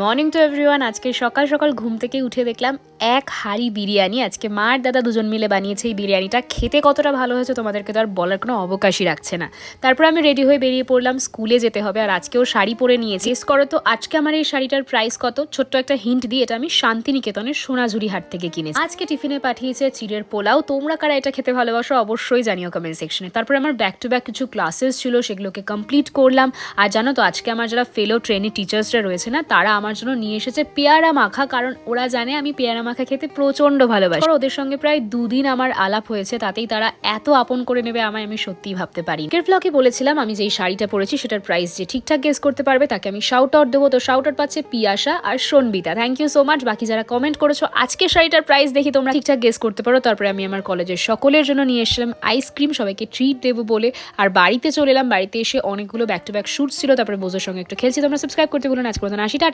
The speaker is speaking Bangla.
Morning to everyone. আজকে সকাল সকাল ঘুম থেকে উঠে দেখলাম এক হাঁড়ি বিরিয়ানি আজকে মার দাদা দুজন মিলে বানিয়েছে। এই বিরিয়ানিটা খেতে কতটা ভালো হয়েছে তোমাদেরকে তো আর বলার কোনো অবকাশই রাখছে না। তারপর আমি রেডি হয়ে বেরিয়ে পড়লাম, স্কুলে যেতে হবে। আর আজকেও শাড়ি পরে নিয়েছি। গেস করো তো আজকে আমার এই শাড়িটার প্রাইস কত? ছোট্ট একটা হিন্ট দিই, এটা আমি শান্তিনিকেতনের সোনাঝুরি হাট থেকে কিনেছি। আজকে টিফিনে পাঠিয়েছে চিড়ের পোলাও। তোমরা কারা এটা খেতে ভালোবাসো অবশ্যই জানিও কমেন্ট সেকশনে। তারপর আমার ব্যাক টু ব্যাক কিছু ক্লাসেস ছিল, সেগুলোকে কমপ্লিট করলাম। আর জানো তো আজকে আমার যারা ফেলো ট্রেনে টিচার্সরা রয়েছে না, তারা আমার জন্য নিয়ে এসেছে পেয়ারা মাখা, কারণ ওরা জানে আমি পেয়ারা মাখা খেতে প্রচন্ড ভালোবাসি। ওদের সঙ্গে প্রায় 2 দিন আমার আলাপ হয়েছে, তাতেই তারা এত আপন করে নেবে আমায় আমি সত্যিই ভাবতে পারি। এর ব্লগে বলেছিলাম আমি যেই শাড়িটা পরেছি সেটার প্রাইস যে ঠিকঠাক গেস করতে পারবে তাকে আমি শাউট আউট দেবো। তো শাউট আউট পাচ্ছে পিয়াসা আর Sanbita. Thank you so much. বাকি যারা কমেন্ট করেছো আজকে শাড়িটার প্রাইস দেখি তোমরা ঠিকঠাক গেস করতে পারো। তারপরে আমি আমার কলেজের সকলের জন্য নিয়ে এসেছিলাম আইসক্রিম, সবাইকে ট্রিট দেবো বলে। আর বাড়িতে চলে এলাম। বাড়িতে এসে অনেকগুলো ব্যাক টু ব্যাক শুট ছিল, তারপরে বোঝোর সঙ্গে একটু খেলছি। তোমরা সাবস্ক্রাইব করতে ভুলো না। আজকে 80 টাটা।